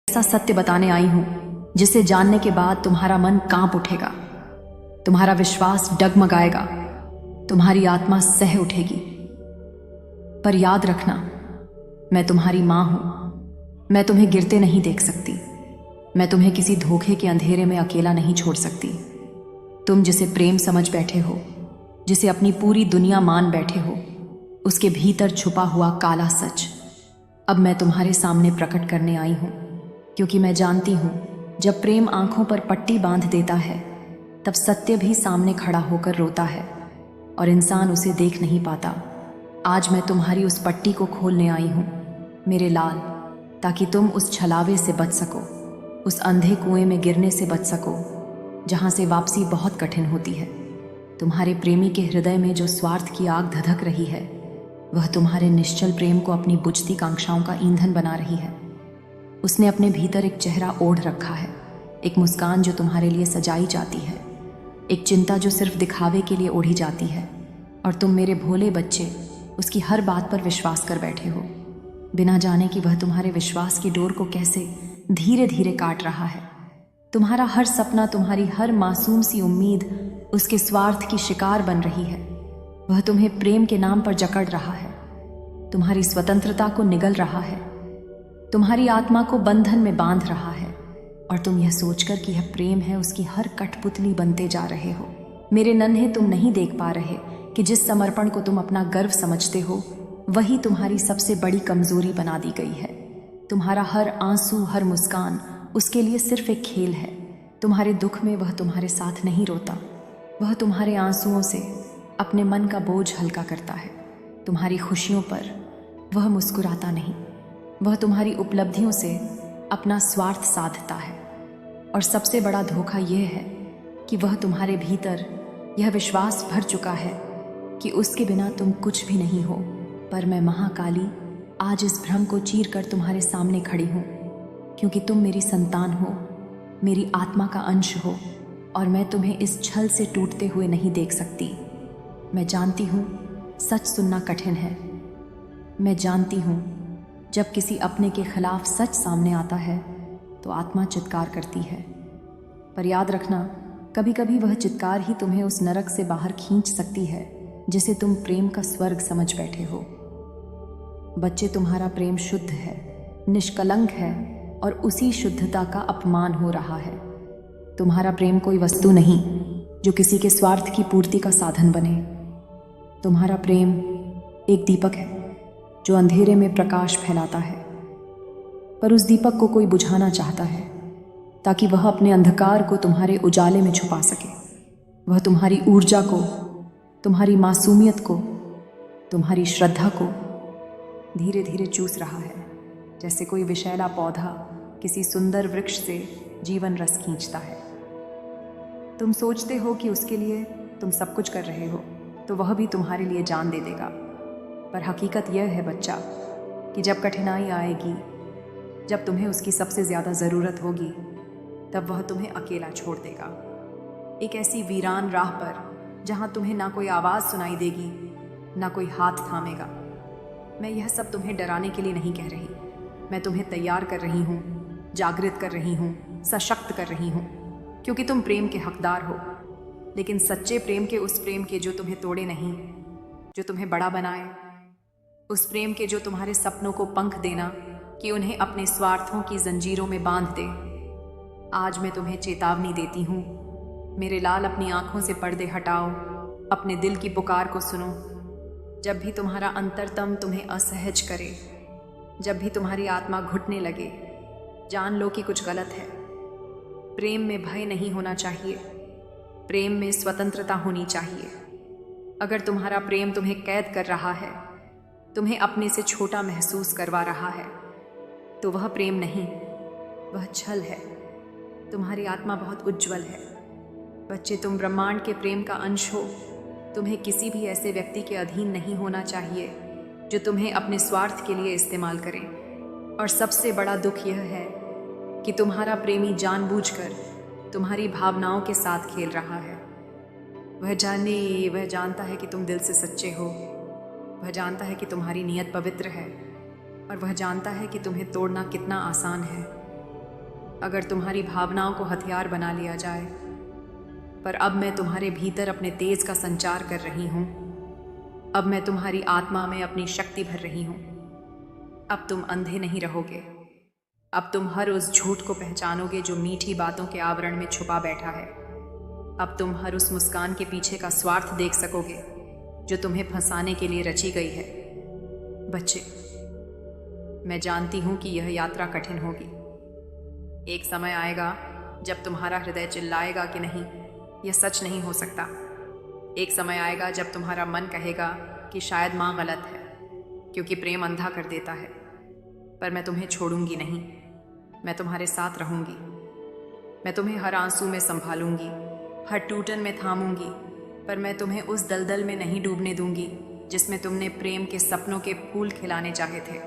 ऐसा सत्य बताने आई हूं जिसे जानने के बाद तुम्हारा मन कांप उठेगा, तुम्हारा विश्वास डगमगाएगा, तुम्हारी आत्मा सह उठेगी। पर याद रखना, मैं तुम्हारी मां हूं। मैं तुम्हें गिरते नहीं देख सकती। मैं तुम्हें किसी धोखे के अंधेरे में अकेला नहीं छोड़ सकती। तुम जिसे प्रेम समझ बैठे हो, जिसे अपनी पूरी दुनिया मान बैठे हो, उसके भीतर छुपा हुआ काला सच अब मैं तुम्हारे सामने प्रकट करने आई हूं। क्योंकि मैं जानती हूं, जब प्रेम आंखों पर पट्टी बांध देता है, तब सत्य भी सामने खड़ा होकर रोता है और इंसान उसे देख नहीं पाता। आज मैं तुम्हारी उस पट्टी को खोलने आई हूं, मेरे लाल, ताकि तुम उस छलावे से बच सको, उस अंधे कुएं में गिरने से बच सको, जहां से वापसी बहुत कठिन होती है। तुम्हारे प्रेमी के हृदय में जो स्वार्थ की आग धधक रही है, वह तुम्हारे निश्चल प्रेम को अपनी बुझती कांक्षाओं का ईंधन बना रही है। उसने अपने भीतर एक चेहरा ओढ़ रखा है, एक मुस्कान जो तुम्हारे लिए सजाई जाती है, एक चिंता जो सिर्फ दिखावे के लिए ओढ़ी जाती है, और तुम मेरे भोले बच्चे उसकी हर बात पर विश्वास कर बैठे हो, बिना जाने कि वह तुम्हारे विश्वास की डोर को कैसे धीरे धीरे काट रहा है। तुम्हारा हर सपना, तुम्हारी हर मासूम सी उम्मीद उसके स्वार्थ की शिकार बन रही है। वह तुम्हें प्रेम के नाम पर जकड़ रहा है, तुम्हारी स्वतंत्रता को निगल रहा है, तुम्हारी आत्मा को बंधन में बांध रहा है, और तुम यह सोचकर कि यह प्रेम है, उसकी हर कठपुतली बनते जा रहे हो। मेरे नन्हे, तुम नहीं देख पा रहे कि जिस समर्पण को तुम अपना गर्व समझते हो, वही तुम्हारी सबसे बड़ी कमजोरी बना दी गई है। तुम्हारा हर आंसू, हर मुस्कान उसके लिए सिर्फ एक खेल है। तुम्हारे दुख में वह तुम्हारे साथ नहीं रोता, वह तुम्हारे आंसुओं से अपने मन का बोझ हल्का करता है। तुम्हारी खुशियों पर वह मुस्कुराता नहीं, वह तुम्हारी उपलब्धियों से अपना स्वार्थ साधता है। और सबसे बड़ा धोखा यह है कि वह तुम्हारे भीतर यह विश्वास भर चुका है कि उसके बिना तुम कुछ भी नहीं हो। पर मैं महाकाली आज इस भ्रम को चीर कर तुम्हारे सामने खड़ी हूँ, क्योंकि तुम मेरी संतान हो, मेरी आत्मा का अंश हो, और मैं तुम्हें इस छल से टूटते हुए नहीं देख सकती। मैं जानती हूँ सच सुनना कठिन है। मैं जानती हूँ जब किसी अपने के खिलाफ सच सामने आता है तो आत्मा चित्कार करती है। पर याद रखना, कभी कभी वह चित्कार ही तुम्हें उस नरक से बाहर खींच सकती है जिसे तुम प्रेम का स्वर्ग समझ बैठे हो। बच्चे, तुम्हारा प्रेम शुद्ध है, निष्कलंक है, और उसी शुद्धता का अपमान हो रहा है। तुम्हारा प्रेम कोई वस्तु नहीं जो किसी के स्वार्थ की पूर्ति का साधन बने। तुम्हारा प्रेम एक दीपक है जो अंधेरे में प्रकाश फैलाता है, पर उस दीपक को कोई बुझाना चाहता है ताकि वह अपने अंधकार को तुम्हारे उजाले में छुपा सके। वह तुम्हारी ऊर्जा को, तुम्हारी मासूमियत को, तुम्हारी श्रद्धा को धीरे धीरे चूस रहा है, जैसे कोई विषैला पौधा किसी सुंदर वृक्ष से जीवन रस खींचता है। तुम सोचते हो कि उसके लिए तुम सब कुछ कर रहे हो, तो वह भी तुम्हारे लिए जान दे देगा। पर हकीकत यह है बच्चा, कि जब कठिनाई आएगी, जब तुम्हें उसकी सबसे ज़्यादा ज़रूरत होगी, तब वह तुम्हें अकेला छोड़ देगा, एक ऐसी वीरान राह पर जहाँ तुम्हें ना कोई आवाज़ सुनाई देगी, ना कोई हाथ थामेगा। मैं यह सब तुम्हें डराने के लिए नहीं कह रही, मैं तुम्हें तैयार कर रही हूँ, जागृत कर रही हूँ, सशक्त कर रही हूँ, क्योंकि तुम प्रेम के हकदार हो। लेकिन सच्चे प्रेम के, उस प्रेम के जो तुम्हें तोड़े नहीं, जो तुम्हें बड़ा बनाए, उस प्रेम के जो तुम्हारे सपनों को पंख देना कि उन्हें अपने स्वार्थों की जंजीरों में बांध दे। आज मैं तुम्हें चेतावनी देती हूँ, मेरे लाल, अपनी आंखों से पर्दे हटाओ, अपने दिल की पुकार को सुनो। जब भी तुम्हारा अंतरतम तुम्हें असहज करे, जब भी तुम्हारी आत्मा घुटने लगे, जान लो कि कुछ गलत है। प्रेम में भय नहीं होना चाहिए, प्रेम में स्वतंत्रता होनी चाहिए। अगर तुम्हारा प्रेम तुम्हें कैद कर रहा है, तुम्हें अपने से छोटा महसूस करवा रहा है, तो वह प्रेम नहीं, वह छल है। तुम्हारी आत्मा बहुत उज्जवल है बच्चे, तुम ब्रह्मांड के प्रेम का अंश हो। तुम्हें किसी भी ऐसे व्यक्ति के अधीन नहीं होना चाहिए जो तुम्हें अपने स्वार्थ के लिए इस्तेमाल करें। और सबसे बड़ा दुख यह है कि तुम्हारा प्रेमी जानबूझकर तुम्हारी भावनाओं के साथ खेल रहा है। वह जानता है कि तुम दिल से सच्चे हो, वह जानता है कि तुम्हारी नीयत पवित्र है, और वह जानता है कि तुम्हें तोड़ना कितना आसान है। अगर तुम्हारी भावनाओं को हथियार बना लिया जाए। पर अब मैं तुम्हारे भीतर अपने तेज का संचार कर रही हूं। अब मैं तुम्हारी आत्मा में अपनी शक्ति भर रही हूं। अब तुम अंधे नहीं रहोगे। अब तुम हर उस झूठ को पहचानोगे जो मीठी बातों के आवरण में छुपा बैठा है। अब तुम हर उस मुस्कान के पीछे का स्वार्थ देख सकोगे जो तुम्हें फंसाने के लिए रची गई है। बच्चे, मैं जानती हूं कि यह यात्रा कठिन होगी। एक समय आएगा जब तुम्हारा हृदय चिल्लाएगा कि नहीं, यह सच नहीं हो सकता। एक समय आएगा जब तुम्हारा मन कहेगा कि शायद माँ गलत है, क्योंकि प्रेम अंधा कर देता है। पर मैं तुम्हें छोड़ूंगी नहीं। मैं तुम्हारे साथ रहूंगी। मैं तुम्हें हर आंसू में संभालूंगी, हर टूटन में थामूंगी। पर मैं तुम्हें उस दलदल में नहीं डूबने दूंगी जिसमें तुमने प्रेम के सपनों के फूल खिलाने चाहे थे।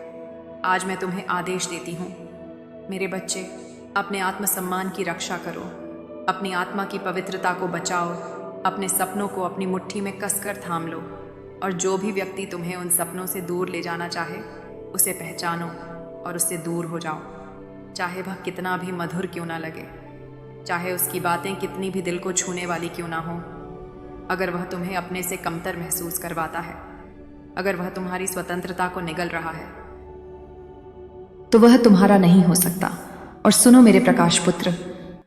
आज मैं तुम्हें आदेश देती हूँ, मेरे बच्चे, अपने आत्मसम्मान की रक्षा करो। अपनी आत्मा की पवित्रता को बचाओ। अपने सपनों को अपनी मुट्ठी में कसकर थाम लो। और जो भी व्यक्ति तुम्हें उन सपनों से दूर ले जाना चाहे, उसे पहचानो और उससे दूर हो जाओ। चाहे वह कितना भी मधुर क्यों ना लगे, चाहे उसकी बातें कितनी भी दिल को छूने वाली क्यों ना हो। अगर वह तुम्हें अपने से कमतर महसूस करवाता है, अगर वह तुम्हारी स्वतंत्रता को निगल रहा है, तो वह तुम्हारा नहीं हो सकता। और सुनो मेरे प्रकाश पुत्र,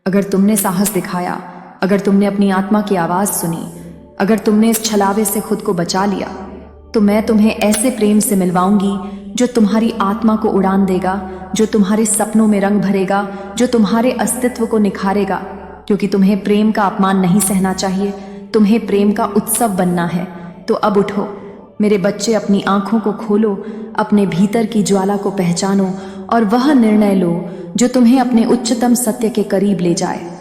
अगर तुमने साहस दिखाया, अगर तुमने अपनी आत्मा की आवाज सुनी, अगर तुमने इस छलावे से खुद को बचा लिया, तो मैं तुम्हें ऐसे प्रेम से मिलवाऊंगी जो तुम्हारी आत्मा को उड़ान देगा, जो तुम्हारे सपनों में रंग भरेगा, जो तुम्हारे अस्तित्व को निखारेगा। क्योंकि तुम्हें प्रेम का अपमान नहीं सहना चाहिए, तुम्हें प्रेम का उत्सव बनना है। तो अब उठो मेरे बच्चे, अपनी आंखों को खोलो, अपने भीतर की ज्वाला को पहचानो और वह निर्णय लो जो तुम्हें अपने उच्चतम सत्य के करीब ले जाए।